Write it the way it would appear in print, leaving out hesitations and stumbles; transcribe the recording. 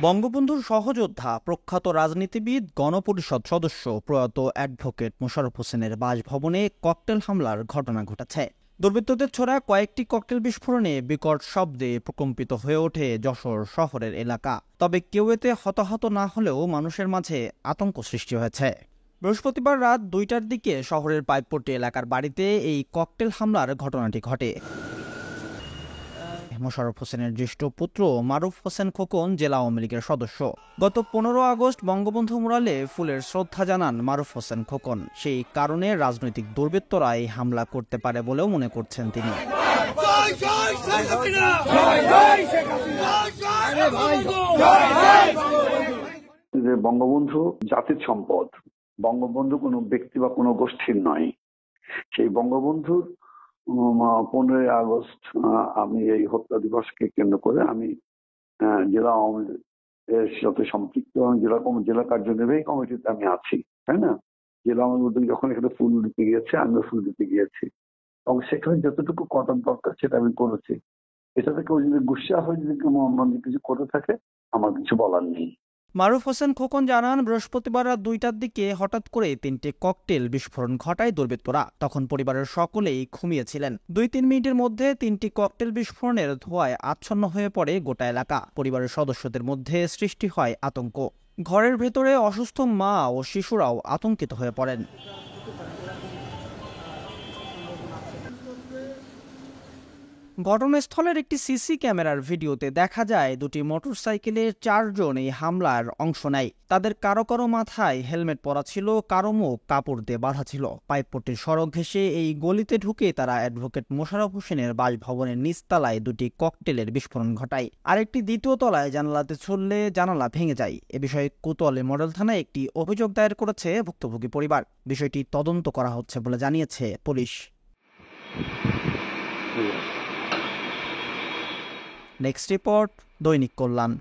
বঙ্গবন্ধুর সহযোদ্ধা প্রখ্যাত রাজনীতিবিদ গণপরিষদ সদস্য প্রয়াত অ্যাডভোকেট মোশাররফ হোসেনের বাসভবনে ককটেল হামলার ঘটনা ঘটেছে। দুর্বৃত্তদের ছোড়া কয়েকটি ককটেল বিস্ফোরণে বিকট শব্দে প্রকম্পিত হয়ে ওঠে যশোর শহরের এলাকা। তবে কেউ এতে হতাহত না হলেও মানুষের মাঝে আতঙ্ক সৃষ্টি হয়েছে। বৃহস্পতিবার রাত 2টার দিকে শহরের পাইপপট্টি এলাকার বাড়িতে এই ককটেল হামলার ঘটনাটি ঘটে। মোশাররফ হোসেনের জ্যেষ্ঠ পুত্র মারুফ হোসেন খোকন জেলা আওয়ামী লীগের সদস্য। গত 15 আগস্ট বঙ্গবন্ধু মুরালে ফুলের শ্রদ্ধা জানান মারুফ হোসেন খোকন। সেই কারণে রাজনৈতিক দুর্বৃত্তরা এই হামলা করতে পারে বলেও মনে করছেন তিনি। বঙ্গবন্ধু জাতির সম্পদ, বঙ্গবন্ধু কোনো ব্যক্তি বা কোনো গোষ্ঠীর নয়। সেই বঙ্গবন্ধুর 15 আগস্ট আমি এই হত্যা দিবসকে কেন্দ্র করে আমি জেলা আওয়ামী লীগের সাথে সম্পৃক্ত জেলা কার্যনির্বাহী কমিটিতে আমি আছি, তাই না? জেলা আওয়ামী লীগ যখন এখানে ফুল দিতে গিয়েছে, আমিও ফুল দিতে গিয়েছি এবং সেখানে যতটুকু করার দরকার সেটা আমি করেছি। এটা থেকে ওই যদি গুসা হয়ে যদি কিছু করে থাকে, আমার কিছু বলার নেই। মারুফ হোসেন খোকন জানান, বৃহস্পতিবার রাত 2টার দিকে হঠাৎ করে 3টে ককটেল বিস্ফোরণ ঘটায় দুর্বৃত্তরা। তখন পরিবারের সকলেই ঘুমিয়েছিলেন। 2-3 মিনিটের মধ্যে 3টি ককটেল বিস্ফোরণের ধোঁয়ায় আচ্ছন্ন হয়ে পড়ে গোটা এলাকা। পরিবারের সদস্যদের মধ্যে সৃষ্টি হয় আতঙ্ক। ঘরের ভেতরে অসুস্থ মা ও শিশুরাও আতঙ্কিত হয়ে পড়েন। ঘটনাস্থলের একটি সিসি ক্যামেরার ভিডিওতে দেখা যায়, 2টি মোটরসাইকেলের 4 জন এই হামলার অংশ নেয়। তাদের কারো কারো মাথায় হেলমেট পরা ছিল, কারো মুখ কাপড় দিয়ে বাঁধা ছিল। পাইপপট্টির সড়ক ঘেঁষে এই গলিতে ঢুকে তারা অ্যাডভোকেট মোশাররফ হোসেনের বাসভবনের নিচতলায় 2টি ককটেলের বিস্ফোরণ ঘটায়। আরেকটি দ্বিতীয় তলায় জানালাতে ছুড়লে জানালা ভেঙে যায়। এ বিষয়ে কোতোয়ালি মডেল থানায় একটি অভিযোগ দায়ের করেছে ভুক্তভোগী পরিবার। বিষয়টি তদন্ত করা হচ্ছে বলে জানিয়েছে পুলিশ। নেক্সট রিপোর্ট, দৈনিক কল্যাণ।